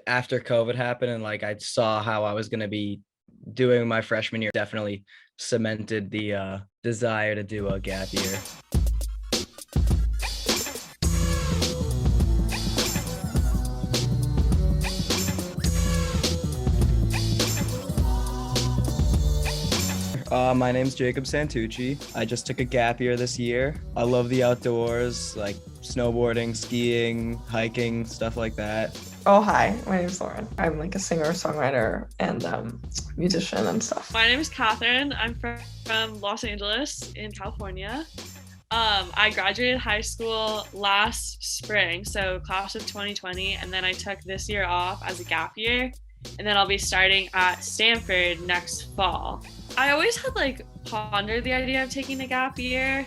after COVID happened and like I saw how I was gonna be doing my freshman year, definitely cemented the desire to do a gap year. My name's Jacob Santucci. I just took a gap year this year. I love the outdoors, like snowboarding, skiing, hiking, stuff like that. Oh, hi, my name's Lauren. I'm like a singer, songwriter, and musician and stuff. My name is Catherine. I'm from Los Angeles in California. I graduated high school last spring, so class of 2020, and then I took this year off as a gap year, and then I'll be starting at Stanford next fall. I always had pondered the idea of taking a gap year,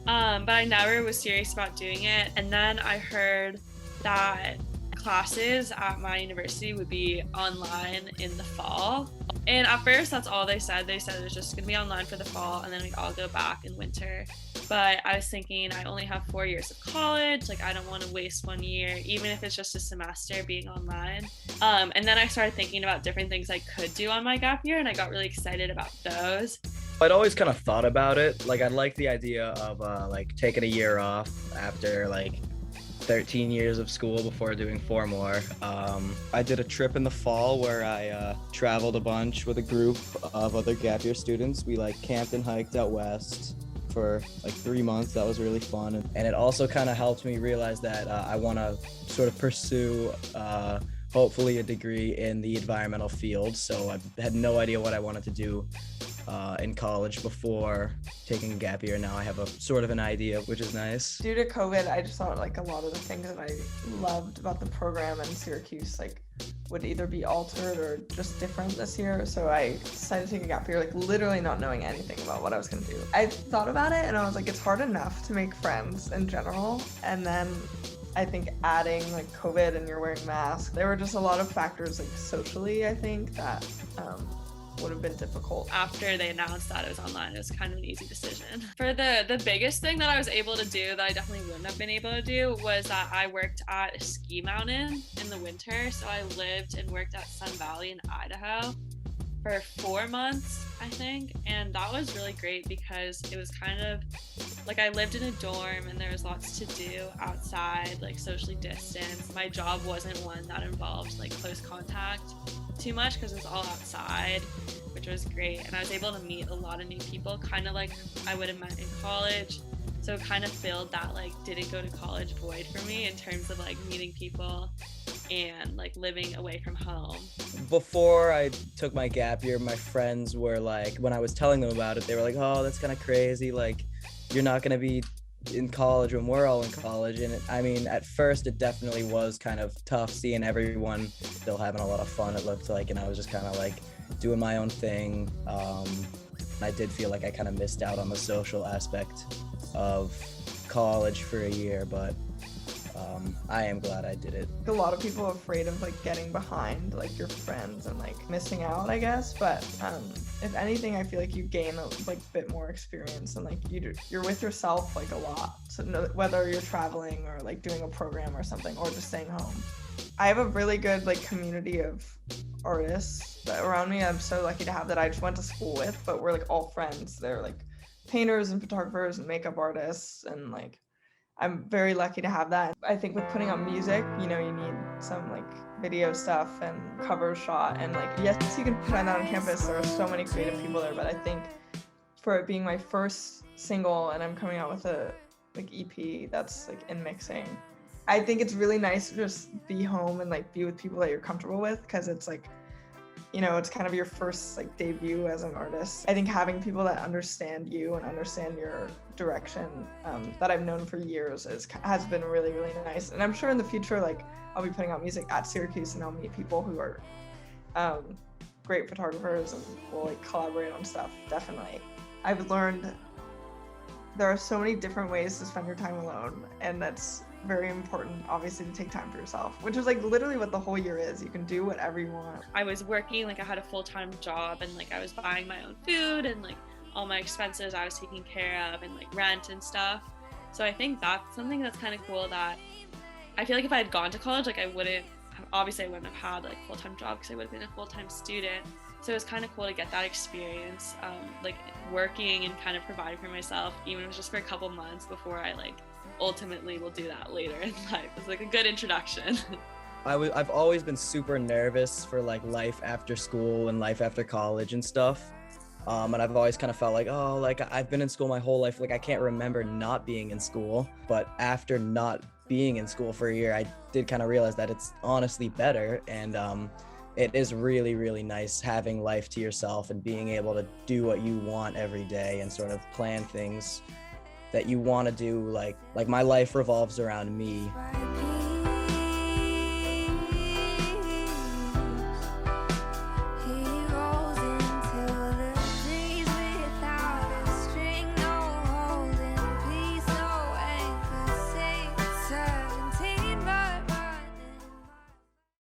but I never was serious about doing it. And then I heard that classes at my university would be online in the fall. And at first, that's all they said. They said it was just going to be online for the fall, and then we'd all go back in winter. But I was thinking, I only have 4 years of college. I don't want to waste 1 year, even if it's just a semester being online. And then I started thinking about different things I could do on my gap year, and I got really excited about those. I'd always kind of thought about it. I like the idea of taking a year off after 13 years of school before doing 4 more. I did a trip in the fall where I traveled a bunch with a group of other gap year students. We camped and hiked out west for 3 months. That was really fun. And it also kind of helped me realize that I want to sort of pursue hopefully a degree in the environmental field. So I had no idea what I wanted to do in college before taking a gap year. Now I have a sort of an idea, which is nice. Due to COVID, I just thought a lot of the things that I loved about the program in Syracuse would either be altered or just different this year. So I decided to take a gap year, literally not knowing anything about what I was gonna do. I thought about it and I was it's hard enough to make friends in general. And then I think adding COVID and you're wearing masks, there were just a lot of factors socially, I think, that would have been difficult. After they announced that it was online, it was kind of an easy decision. For the biggest thing that I was able to do that I definitely wouldn't have been able to do was that I worked at a ski mountain in the winter. So I lived and worked at Sun Valley in Idaho for 4 months, I think. And that was really great because it was kind of I lived in a dorm and there was lots to do outside, socially distanced. My job wasn't one that involved close contact too much because it was all outside, which was great. And I was able to meet a lot of new people, kind of like I would have met in college. So it kind of filled that didn't go to college void for me in terms of meeting people and living away from home. Before I took my gap year, my friends were when I was telling them about it, they were oh, that's kind of crazy. You're not going to be in college when we're all in college. And at first it definitely was kind of tough seeing everyone still having a lot of fun, it looked and I was just kind of doing my own thing. I did feel like I kind of missed out on the social aspect of college for a year, but I am glad I did it. A lot of people are afraid of getting behind your friends and missing out, I guess. But if anything, I feel you gain a bit more experience and you're with yourself a lot. So whether you're traveling or doing a program or something or just staying home. I have a really good community of artists around me. I'm so lucky to have that I just went to school with, but we're all friends. They're painters and photographers and makeup artists, and I'm very lucky to have that. I think with putting out music, you need some video stuff and cover shot, and yes, you can find that on campus. There are so many creative people there, but I think for it being my first single and I'm coming out with a EP that's in mixing, I think it's really nice to just be home and be with people that you're comfortable with, because it's it's kind of your first debut as an artist. I think having people that understand you and understand your direction that I've known for years has been really, really nice. And I'm sure in the future, I'll be putting out music at Syracuse and I'll meet people who are great photographers and we'll collaborate on stuff, definitely. I've learned there are so many different ways to spend your time alone, and that's very important, obviously, to take time for yourself, which is literally what the whole year is. You can do whatever you want. I was working, I had a full-time job, and I was buying my own food, and all my expenses I was taking care of, and rent and stuff. So I think that's something that's kind of cool, that I feel if I had gone to college, I wouldn't obviously I wouldn't have had like a full-time job because I would have been a full-time student. So it was kind of cool to get that experience, like working and kind of providing for myself, even if it was just for a couple months before I like ultimately will do that later in life. It's like a good introduction. I've always been super nervous for like life after school and life after college and stuff. And I've always kind of felt like, oh, like I've been in school my whole life. Like I can't remember not being in school. But after not being in school for a year, I did kind of realize that it's honestly better. And it is really, really nice having life to yourself and being able to do what you want every day and sort of plan things that you want to do. Like my life revolves around me.